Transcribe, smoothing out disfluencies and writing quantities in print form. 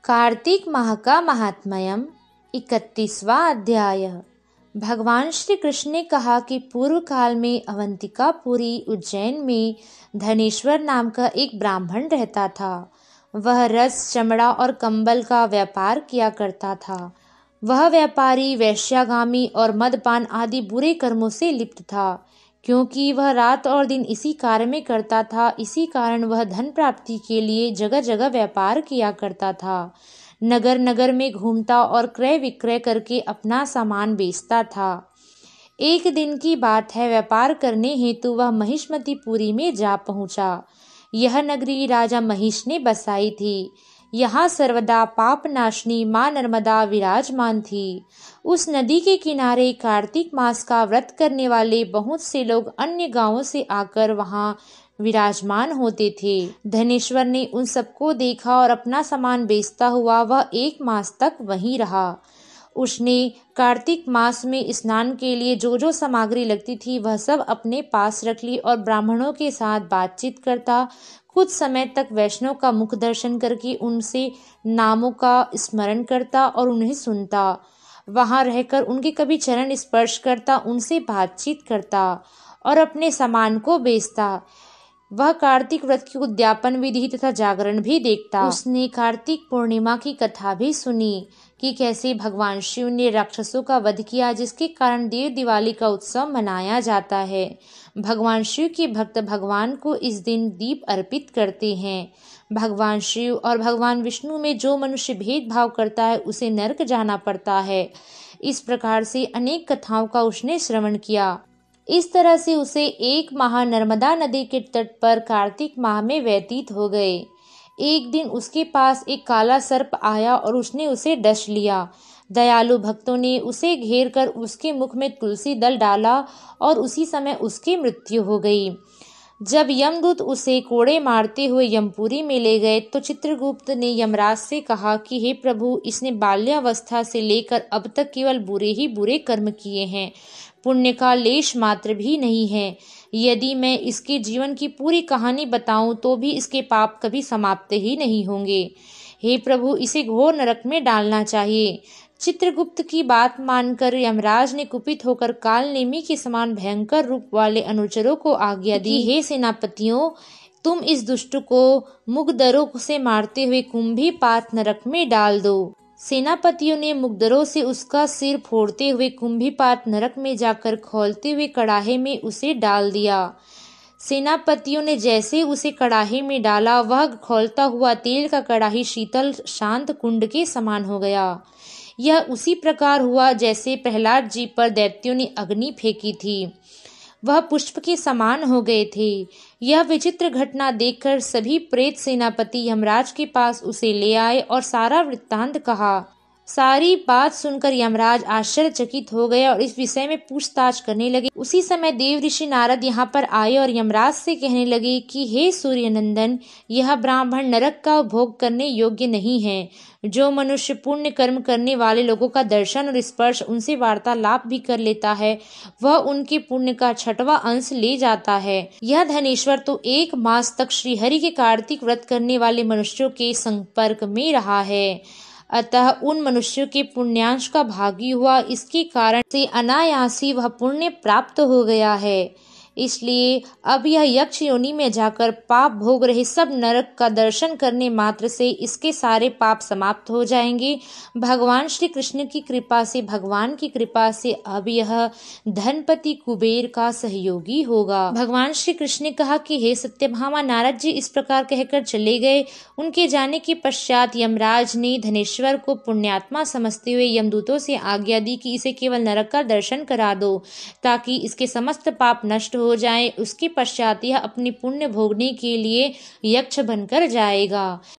कार्तिक माह का महात्म्यम 31वां अध्याय। भगवान श्री कृष्ण ने कहा कि पूर्व काल में अवंतिकापुरी उज्जैन में धनेश्वर नाम का एक ब्राह्मण रहता था। वह रस, चमड़ा और कंबल का व्यापार किया करता था। वह व्यापारी वेश्यागामी और मदपान आदि बुरे कर्मों से लिप्त था। क्योंकि वह रात और दिन इसी कार्य में करता था, इसी कारण वह धन प्राप्ति के लिए जगह जगह व्यापार किया करता था। नगर नगर में घूमता और क्रय विक्रय करके अपना सामान बेचता था। एक दिन की बात है, व्यापार करने हेतु वह महिष्मतीपुरी में जा पहुंचा। यह नगरी राजा महिष ने बसाई थी। यहाँ सर्वदा पाप नाशनी माँ नर्मदा विराजमान थी। उस नदी के किनारे कार्तिक मास का व्रत करने वाले बहुत से लोग अन्य गांवों से आकर वहाँ विराजमान होते थे। धनेश्वर ने उन सबको देखा और अपना सामान बेचता हुआ वह 1 मास तक वहीं रहा। उसने कार्तिक मास में स्नान के लिए जो जो सामग्री लगती थी वह सब अपने पास रख ली और ब्राह्मणों के साथ बातचीत करता। कुछ समय तक वैष्णव का मुख दर्शन करके उनसे नामों का स्मरण करता और उन्हें सुनता। वहां रहकर उनके कभी चरण स्पर्श करता, उनसे बातचीत करता और अपने सामान को बेचता। वह कार्तिक व्रत की उद्यापन विधि तथा जागरण भी देखता। उसने कार्तिक पूर्णिमा की कथा भी सुनी कि कैसे भगवान शिव ने राक्षसों का वध किया, जिसके कारण देव दिवाली का उत्सव मनाया जाता है। भगवान शिव के भक्त भगवान को इस दिन दीप अर्पित करते हैं। भगवान शिव और भगवान विष्णु में जो मनुष्य भेदभाव करता है उसे नरक जाना पड़ता है। इस प्रकार से अनेक कथाओं का उसने श्रवण किया। इस तरह से उसे 1 माह नर्मदा नदी के तट पर कार्तिक माह में व्यतीत हो गए। एक दिन उसके पास एक काला सर्प आया और उसने उसे डस लिया। दयालु भक्तों ने उसे घेर कर उसके मुख में तुलसी दल डाला और उसी समय उसकी मृत्यु हो गई। जब यमदूत उसे कोड़े मारते हुए यमपुरी में ले गए तो चित्रगुप्त ने यमराज से कहा कि हे प्रभु, इसने बाल्यावस्था से लेकर अब तक केवल बुरे ही बुरे कर्म किए हैं, पुण्य का लेश मात्र भी नहीं है। यदि मैं इसके जीवन की पूरी कहानी बताऊं तो भी इसके पाप कभी समाप्त ही नहीं होंगे। हे प्रभु, इसे घोर नरक में डालना चाहिए। चित्रगुप्त की बात मानकर यमराज ने कुपित होकर कालनेमी के समान भयंकर रूप वाले अनुचरों को आज्ञा दी, हे सेनापतियों, तुम इस दुष्ट को मुगदरों से मारते हुए कुंभीपात नरक में डाल दो। सेनापतियों ने मुगदरों से उसका सिर फोड़ते हुए कुंभीपात नरक में जाकर खौलते हुए कड़ाहे में उसे डाल दिया। सेनापतियों ने जैसे उसे कड़ाहे में डाला, वह खौलता हुआ तेल का कड़ाही शीतल शांत कुंड के समान हो गया। यह उसी प्रकार हुआ जैसे प्रहलाद जी पर दैत्यों ने अग्नि फेंकी थी। वह पुष्प के समान हो गए थे। यह विचित्र घटना देखकर सभी प्रेत सेनापति यमराज के पास उसे ले आए और सारा वृत्तांत कहा। सारी बात सुनकर यमराज आश्चर्यचकित हो गए और इस विषय में पूछताछ करने लगे। उसी समय देव ऋषि नारद यहाँ पर आए और यमराज से कहने लगे कि हे सूर्यनंदन, यह ब्राह्मण नरक का भोग करने योग्य नहीं है। जो मनुष्य पुण्य कर्म करने वाले लोगों का दर्शन और स्पर्श, उनसे वार्तालाप भी कर लेता है, वह उनके पुण्य का 6वां अंश ले जाता है। यह धनेश्वर तो 1 मास तक श्रीहरि के कार्तिक व्रत करने वाले मनुष्यों के संपर्क में रहा है, अतः उन मनुष्यों के पुण्यांश का भागी हुआ। इसके कारण से अनायास ही वह पुण्य प्राप्त हो गया है। इसलिए अब यह यक्ष योनि में जाकर पाप भोग रहे सब नरक का दर्शन करने मात्र से इसके सारे पाप समाप्त हो जाएंगे। भगवान श्री कृष्ण की कृपा से, भगवान की कृपा से अब यह धनपति कुबेर का सहयोगी होगा। भगवान श्री कृष्ण ने कहा कि हे सत्यभामा, नारद जी इस प्रकार कहकर चले गए। उनके जाने के पश्चात यमराज ने धनेश्वर को पुण्यात्मा समझते हुए यमदूतों से आज्ञा दी कि इसे केवल नरक का दर्शन करा दो, ताकि इसके समस्त पाप नष्ट हो जाए। उसके पश्चात यह अपनी पुण्य भोगने के लिए यक्ष बनकर जाएगा।